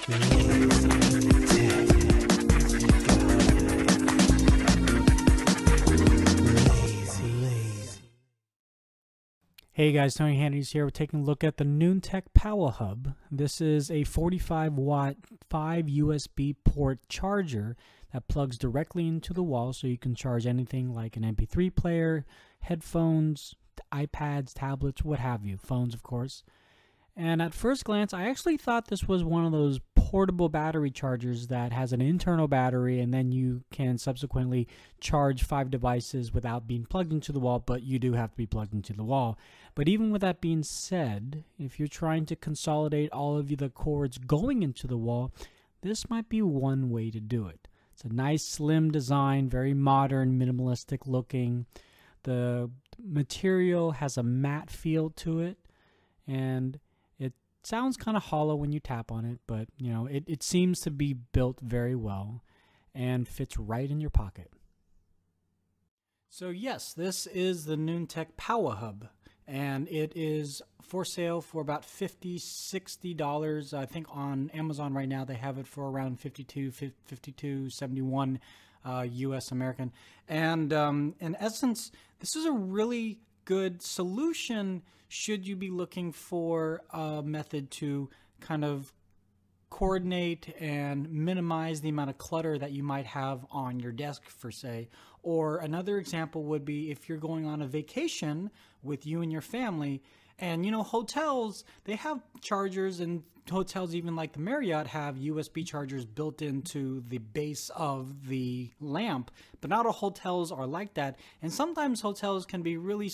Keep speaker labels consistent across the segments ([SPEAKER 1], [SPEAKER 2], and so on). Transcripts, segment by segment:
[SPEAKER 1] Hey guys, Tony Handy's here. We're taking a look at the Noontec Powa Hub. This is a 45 watt 5 USB port charger that plugs directly into the wall, so you can charge anything like an MP3 player, headphones, iPads, tablets, what have you, phones of course. And at first glance, I actually thought this was one of those portable battery chargers that has an internal battery and then you can subsequently charge 5 devices without being plugged into the wall, but you do have to be plugged into the wall. But even with that being said, if you're trying to consolidate all of the cords going into the wall, this might be one way to do it. It's a nice slim design, very modern, minimalistic looking. The material has a matte feel to it, and sounds kind of hollow when you tap on it, but you know, it seems to be built very well and fits right in your pocket. So yes, this is the Noontec Powa Hub, and it is for sale for about $50–$60. I think on Amazon right now they have it for around $52–$71 US American. And in essence, this is a really good solution should you be looking for a method to kind of coordinate and minimize the amount of clutter that you might have on your desk, per se. Or another example would be if you're going on a vacation with you and your family, and you know, hotels, they have chargers, and hotels even like the Marriott have USB chargers built into the base of the lamp, but not all hotels are like that. And sometimes hotels can be really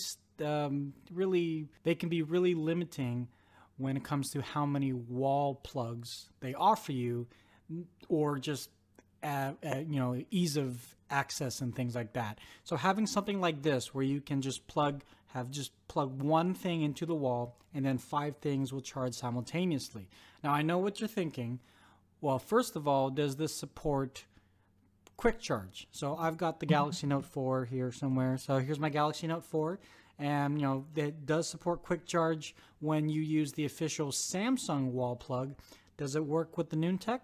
[SPEAKER 1] limiting when it comes to how many wall plugs they offer you, or just you know, ease of access and things like that. So having something like this where you can just plug one thing into the wall and then 5 things will charge simultaneously. Now I know what you're thinking. Well, first of all, does this support quick charge? So I've got the Galaxy Note 4 here somewhere. So here's my Galaxy Note 4. And you know, it does support quick charge when you use the official Samsung wall plug. Does it work with the Noontec?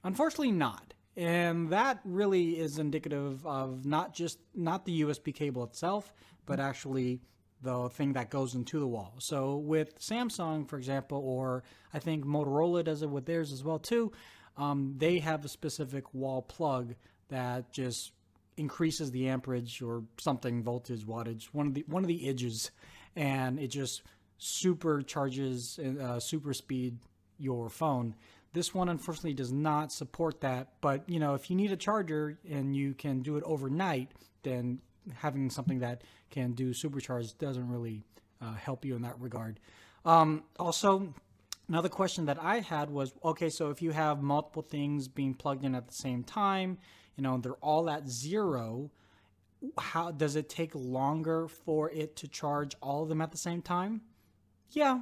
[SPEAKER 1] Unfortunately not. And that really is indicative of not the USB cable itself, but actually the thing that goes into the wall. So with Samsung, for example, or I think Motorola does it with theirs as well too, they have a specific wall plug that just increases the amperage or something, voltage, wattage, one of the edges, and it just supercharges super speed your phone. This one unfortunately does not support that, but you know, if you need a charger and you can do it overnight, then having something that can do supercharge doesn't really help you in that regard. Also, another question that I had was, okay, so if you have multiple things being plugged in at the same time, you know, they're all at 0, how does it take longer for it to charge all of them at the same time? Yeah,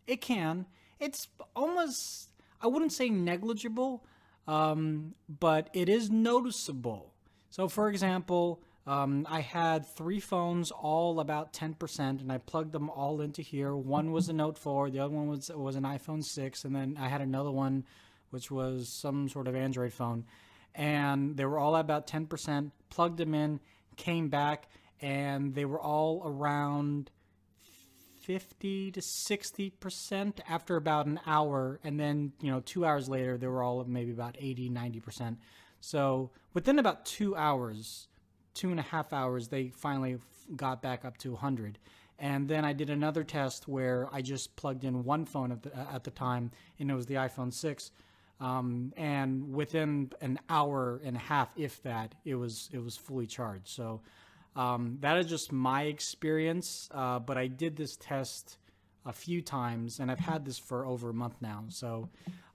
[SPEAKER 1] it can. It's almost, I wouldn't say negligible, but it is noticeable. So for example, I had 3 phones, all about 10%, and I plugged them all into here. One was a Note 4, the other one was an iPhone 6, and then I had another one which was some sort of Android phone. And they were all about 10%, plugged them in, came back, and they were all around 50–60% after about an hour. And then, you know, 2 hours later, they were all maybe about 80–90%. So within about 2 hours, 2.5 hours, they finally got back up to 100. And then I did another test where I just plugged in one phone at the time, and it was the iPhone 6. And within an hour and a half, if that, it was fully charged. So that is just my experience, but I did this test a few times, and I've had this for over a month now. So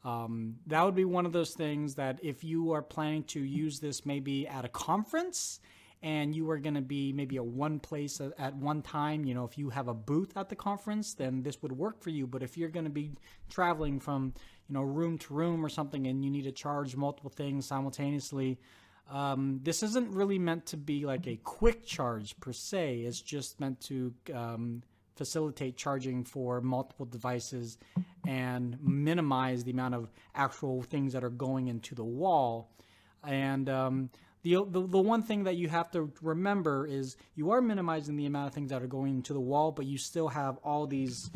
[SPEAKER 1] that would be one of those things that if you are planning to use this maybe at a conference and you are going to be maybe at one place at one time, you know, if you have a booth at the conference, then this would work for you. But if you're going to be traveling from, you know, room to room or something, and you need to charge multiple things simultaneously, this isn't really meant to be like a quick charge per se. It's just meant to facilitate charging for multiple devices and minimize the amount of actual things that are going into the wall. And the one thing that you have to remember is you are minimizing the amount of things that are going into the wall, but you still have all these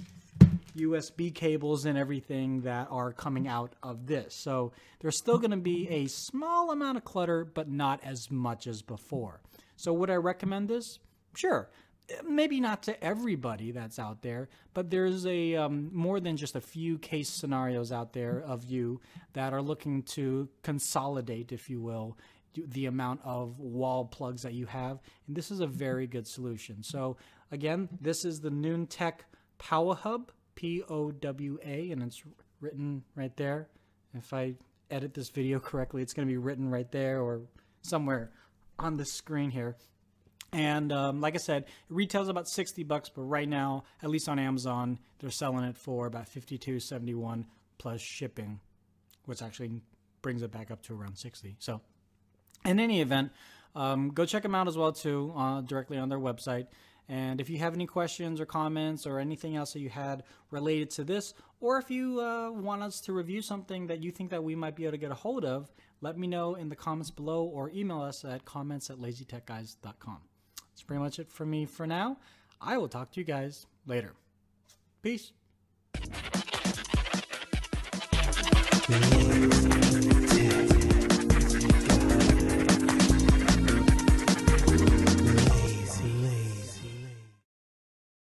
[SPEAKER 1] USB cables and everything that are coming out of this. So there's still going to be a small amount of clutter, but not as much as before. So would I recommend this? Sure. Maybe not to everybody that's out there, but there's a more than just a few case scenarios out there of you that are looking to consolidate, if you will, the amount of wall plugs that you have. And this is a very good solution. So again, this is the Noontec Powa Hub, P-O-W-A, and it's written right there. If I edit this video correctly, it's going to be written right there or somewhere on the screen here. And like I said, it retails about $60, but right now, at least on Amazon, they're selling it for about $52.71 plus shipping, which actually brings it back up to around $60. So in any event, go check them out as well too, directly on their website. And if you have any questions or comments or anything else that you had related to this, or if you want us to review something that you think that we might be able to get a hold of, let me know in the comments below or email us at comments@lazytechguys.com. That's pretty much it for me for now. I will talk to you guys later. Peace.
[SPEAKER 2] Yeah.